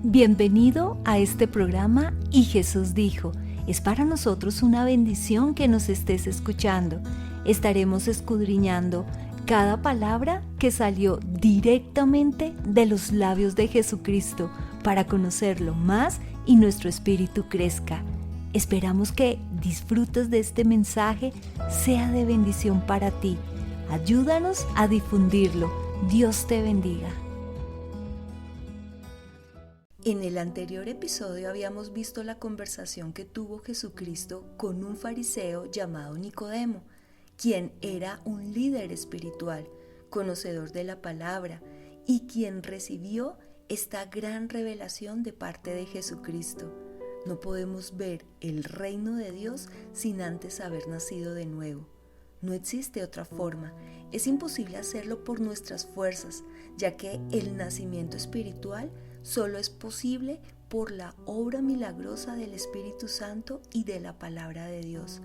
Bienvenido a este programa Y Jesús dijo. Es para nosotros una bendición que nos estés escuchando. Estaremos escudriñando cada palabra que salió directamente de los labios de Jesucristo para conocerlo más y nuestro espíritu crezca. Esperamos que disfrutes de este mensaje, sea de bendición para ti. Ayúdanos a difundirlo. Dios te bendiga. En el anterior episodio habíamos visto la conversación que tuvo Jesucristo con un fariseo llamado Nicodemo, quien era un líder espiritual, conocedor de la palabra y quien recibió esta gran revelación de parte de Jesucristo. No podemos ver el reino de Dios sin antes haber nacido de nuevo. No existe otra forma. Es imposible hacerlo por nuestras fuerzas, ya que el nacimiento espiritual solo es posible por la obra milagrosa del Espíritu Santo y de la palabra de Dios.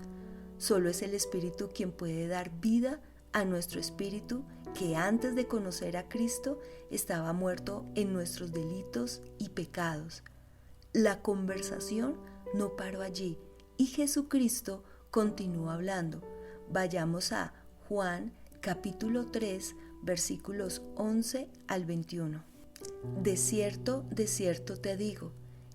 Solo es el Espíritu quien puede dar vida a nuestro espíritu que antes de conocer a Cristo estaba muerto en nuestros delitos y pecados. La conversación no paró allí y Jesucristo continuó hablando. Vayamos a Juan capítulo 3, versículos 11 al 21. De cierto te digo,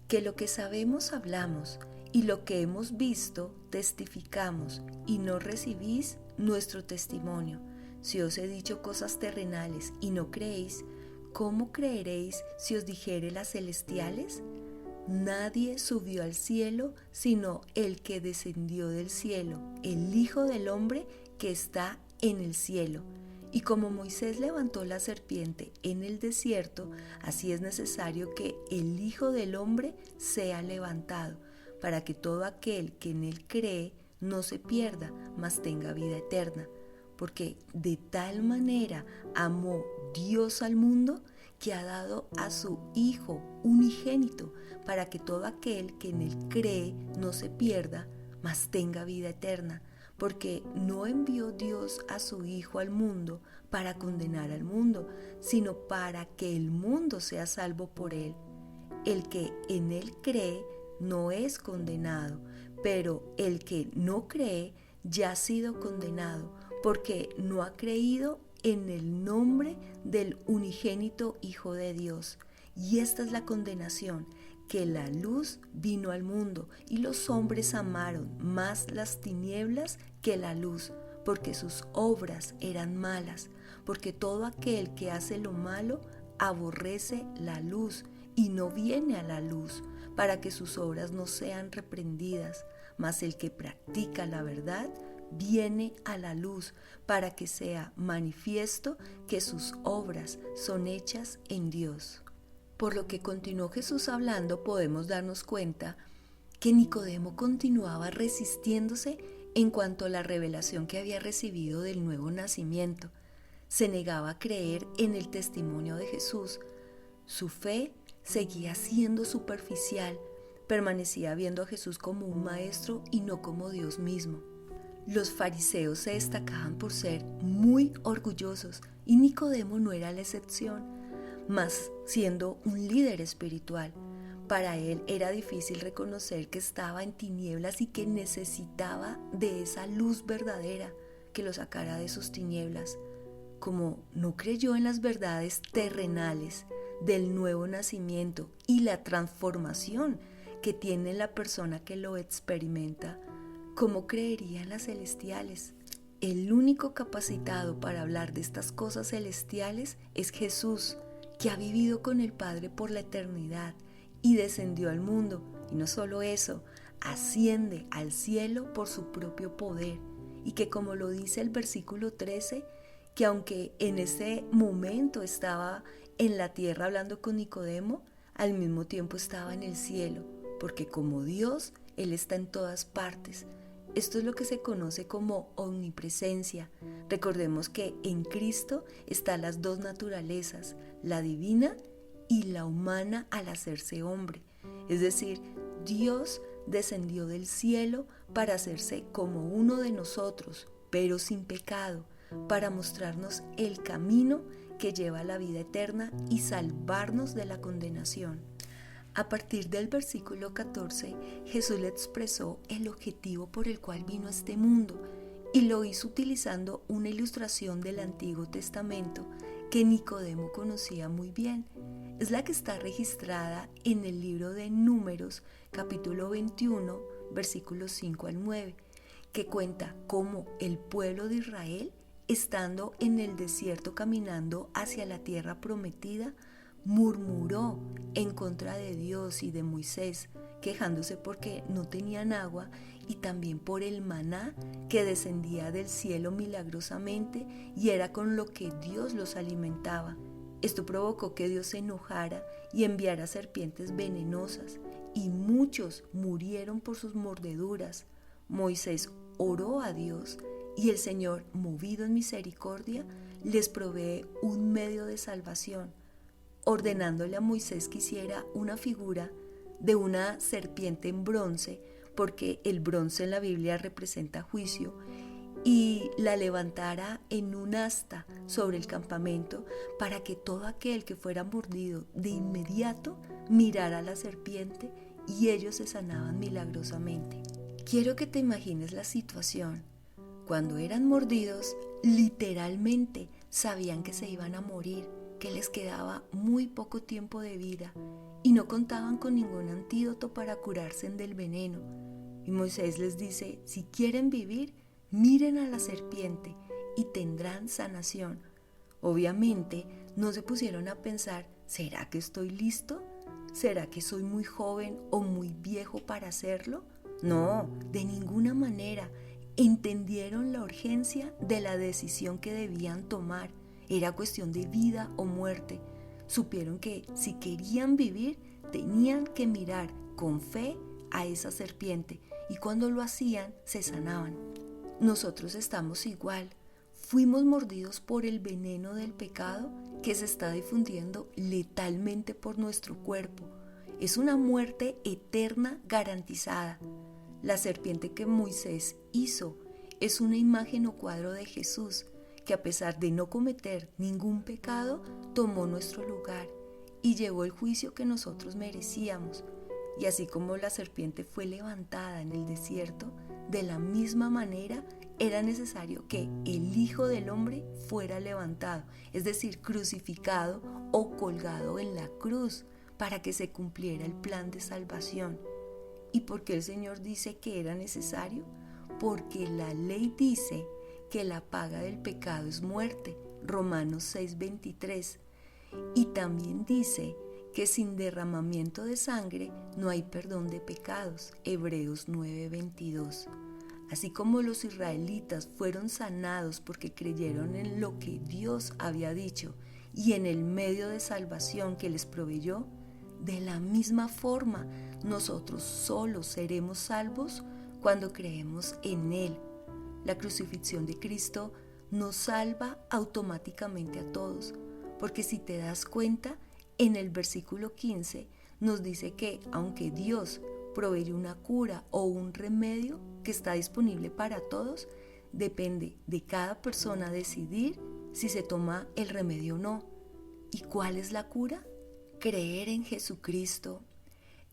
que lo que sabemos hablamos, y lo que hemos visto testificamos, y no recibís nuestro testimonio. Si os he dicho cosas terrenales y no creéis, ¿cómo creeréis si os dijere las celestiales? Nadie subió al cielo sino el que descendió del cielo, el Hijo del Hombre que está en el cielo. Y como Moisés levantó la serpiente en el desierto, así es necesario que el Hijo del Hombre sea levantado, para que todo aquel que en él cree no se pierda, mas tenga vida eterna. Porque de tal manera amó Dios al mundo, que ha dado a su Hijo unigénito, para que todo aquel que en él cree no se pierda, mas tenga vida eterna. Porque no envió Dios a su Hijo al mundo para condenar al mundo, sino para que el mundo sea salvo por él. El que en él cree no es condenado, pero el que no cree ya ha sido condenado, porque no ha creído en el nombre del unigénito Hijo de Dios. Y esta es la condenación, que la luz vino al mundo y los hombres amaron más las tinieblas que la luz, porque sus obras eran malas, porque todo aquel que hace lo malo aborrece la luz y no viene a la luz, para que sus obras no sean reprendidas, mas el que practica la verdad viene a la luz, para que sea manifiesto que sus obras son hechas en Dios. Por lo que continuó Jesús hablando, podemos darnos cuenta que Nicodemo continuaba resistiéndose en cuanto a la revelación que había recibido del nuevo nacimiento. Se negaba a creer en el testimonio de Jesús. Su fe seguía siendo superficial, permanecía viendo a Jesús como un maestro y no como Dios mismo. Los fariseos se destacaban por ser muy orgullosos y Nicodemo no era la excepción. Mas siendo un líder espiritual, para él era difícil reconocer que estaba en tinieblas y que necesitaba de esa luz verdadera que lo sacara de sus tinieblas. Como no creyó en las verdades terrenales del nuevo nacimiento y la transformación que tiene la persona que lo experimenta, ¿cómo creería en las celestiales? El único capacitado para hablar de estas cosas celestiales es Jesús, que ha vivido con el Padre por la eternidad y descendió al mundo. Y no solo eso, asciende al cielo por su propio poder. Y que como lo dice el versículo 13, que aunque en ese momento estaba en la tierra hablando con Nicodemo, al mismo tiempo estaba en el cielo, porque como Dios, Él está en todas partes. Esto es lo que se conoce como omnipresencia. Recordemos que en Cristo están las dos naturalezas, la divina y la humana al hacerse hombre. Es decir, Dios descendió del cielo para hacerse como uno de nosotros, pero sin pecado, para mostrarnos el camino que lleva a la vida eterna y salvarnos de la condenación. A partir del versículo 14, Jesús le expresó el objetivo por el cual vino a este mundo y lo hizo utilizando una ilustración del Antiguo Testamento que Nicodemo conocía muy bien. Es la que está registrada en el libro de Números, capítulo 21, versículos 5 al 9, que cuenta cómo el pueblo de Israel, estando en el desierto caminando hacia la tierra prometida, murmuró en contra de Dios y de Moisés, quejándose porque no tenían agua y también por el maná que descendía del cielo milagrosamente y era con lo que Dios los alimentaba. Esto provocó que Dios se enojara y enviara serpientes venenosas y muchos murieron por sus mordeduras. Moisés oró a Dios y el Señor, movido en misericordia, les provee un medio de salvación, ordenándole a Moisés que hiciera una figura de una serpiente en bronce, porque el bronce en la Biblia representa juicio, y la levantara en un asta sobre el campamento para que todo aquel que fuera mordido de inmediato mirara a la serpiente y ellos se sanaban milagrosamente. Quiero que te imagines la situación. Cuando eran mordidos, literalmente sabían que se iban a morir, que les quedaba muy poco tiempo de vida y no contaban con ningún antídoto para curarse del veneno. Y Moisés les dice, si quieren vivir, miren a la serpiente y tendrán sanación. Obviamente no se pusieron a pensar, ¿será que estoy listo? ¿Será que soy muy joven o muy viejo para hacerlo? No, de ninguna manera. Entendieron la urgencia de la decisión que debían tomar. Era cuestión de vida o muerte. Supieron que si querían vivir, tenían que mirar con fe a esa serpiente y cuando lo hacían, se sanaban. Nosotros estamos igual. Fuimos mordidos por el veneno del pecado que se está difundiendo letalmente por nuestro cuerpo. Es una muerte eterna garantizada. La serpiente que Moisés hizo es una imagen o cuadro de Jesús, que a pesar de no cometer ningún pecado, tomó nuestro lugar y llevó el juicio que nosotros merecíamos. Y así como la serpiente fue levantada en el desierto, de la misma manera era necesario que el Hijo del Hombre fuera levantado, es decir, crucificado o colgado en la cruz, para que se cumpliera el plan de salvación. ¿Y por qué el Señor dice que era necesario? Porque la ley dice que la paga del pecado es muerte, Romanos 6:23, y también dice que sin derramamiento de sangre no hay perdón de pecados, Hebreos 9:22. Así como los israelitas fueron sanados porque creyeron en lo que Dios había dicho y en el medio de salvación que les proveyó, de la misma forma nosotros solo seremos salvos cuando creemos en Él. La crucifixión de Cristo nos salva automáticamente a todos, porque si te das cuenta, en el versículo 15 nos dice que aunque Dios provee una cura o un remedio que está disponible para todos, depende de cada persona decidir si se toma el remedio o no. ¿Y cuál es la cura? Creer en Jesucristo.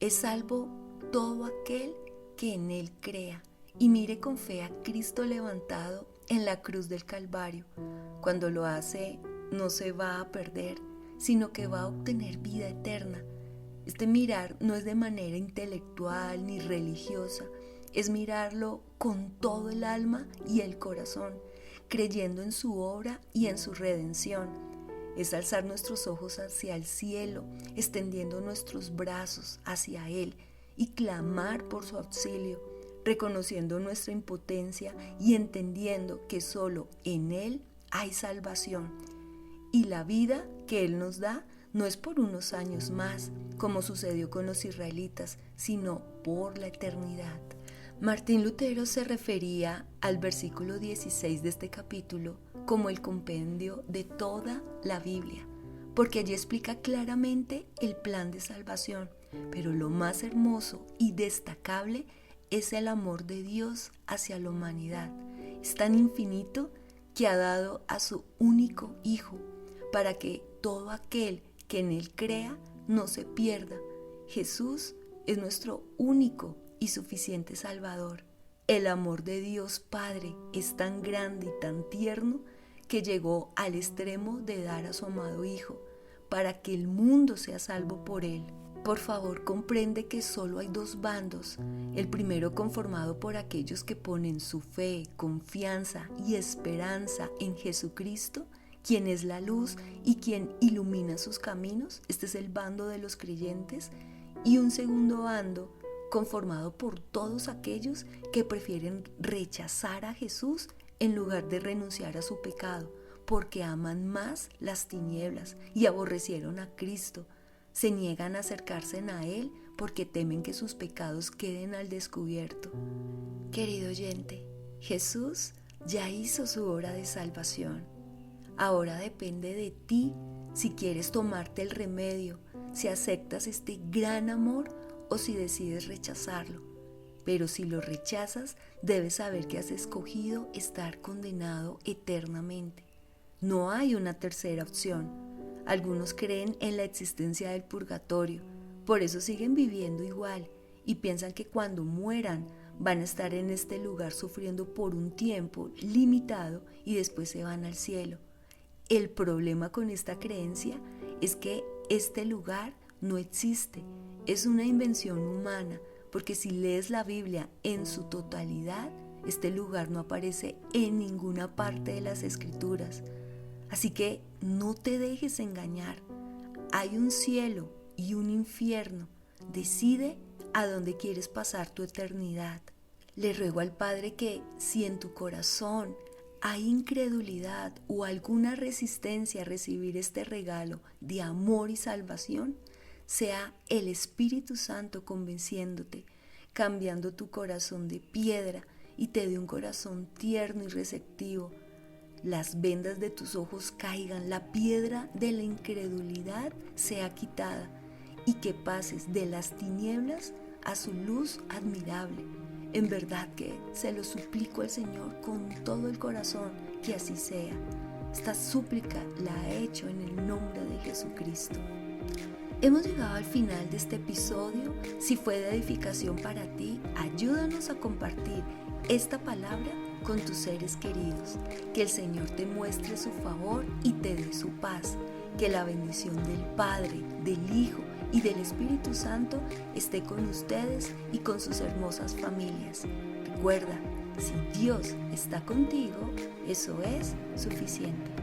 Es salvo todo aquel que en Él crea y mire con fe a Cristo levantado en la cruz del Calvario. Cuando lo hace, no se va a perder, sino que va a obtener vida eterna. Este mirar no es de manera intelectual ni religiosa, es mirarlo con todo el alma y el corazón, creyendo en su obra y en su redención. Es alzar nuestros ojos hacia el cielo, extendiendo nuestros brazos hacia Él y clamar por su auxilio, reconociendo nuestra impotencia y entendiendo que solo en Él hay salvación. Y la vida que Él nos da no es por unos años más, como sucedió con los israelitas, sino por la eternidad. Martín Lutero se refería al versículo 16 de este capítulo como el compendio de toda la Biblia, porque allí explica claramente el plan de salvación, pero lo más hermoso y destacable es el amor de Dios hacia la humanidad. Es tan infinito que ha dado a su único Hijo, para que todo aquel que en Él crea no se pierda. Jesús es nuestro único y suficiente Salvador. El amor de Dios Padre es tan grande y tan tierno que llegó al extremo de dar a su amado Hijo para que el mundo sea salvo por Él. Por favor, comprende que solo hay dos bandos, el primero conformado por aquellos que ponen su fe, confianza y esperanza en Jesucristo, quien es la luz y quien ilumina sus caminos. Este es el bando de los creyentes. Y un segundo bando conformado por todos aquellos que prefieren rechazar a Jesús en lugar de renunciar a su pecado, porque aman más las tinieblas y aborrecieron a Cristo. Se niegan a acercarse a Él porque temen que sus pecados queden al descubierto. Querido oyente, Jesús ya hizo su obra de salvación. Ahora depende de ti si quieres tomarte el remedio, si aceptas este gran amor o si decides rechazarlo. Pero si lo rechazas, debes saber que has escogido estar condenado eternamente. No hay una tercera opción. Algunos creen en la existencia del purgatorio, por eso siguen viviendo igual y piensan que cuando mueran van a estar en este lugar sufriendo por un tiempo limitado y después se van al cielo. El problema con esta creencia es que este lugar no existe, es una invención humana, porque si lees la Biblia en su totalidad, este lugar no aparece en ninguna parte de las Escrituras. Así que no te dejes engañar. Hay un cielo y un infierno. Decide a dónde quieres pasar tu eternidad. Le ruego al Padre que si en tu corazón hay incredulidad o alguna resistencia a recibir este regalo de amor y salvación, sea el Espíritu Santo convenciéndote, cambiando tu corazón de piedra y te dé un corazón tierno y receptivo. Las vendas de tus ojos caigan, la piedra de la incredulidad sea quitada y que pases de las tinieblas a su luz admirable. En verdad que se lo suplico al Señor con todo el corazón que así sea. Esta súplica la he hecho en el nombre de Jesucristo. Hemos llegado al final de este episodio. Si fue de edificación para ti, ayúdanos a compartir esta palabra con tus seres queridos. Que el Señor te muestre su favor y te dé su paz. Que la bendición del Padre, del Hijo y del Espíritu Santo esté con ustedes y con sus hermosas familias. Recuerda, si Dios está contigo, eso es suficiente.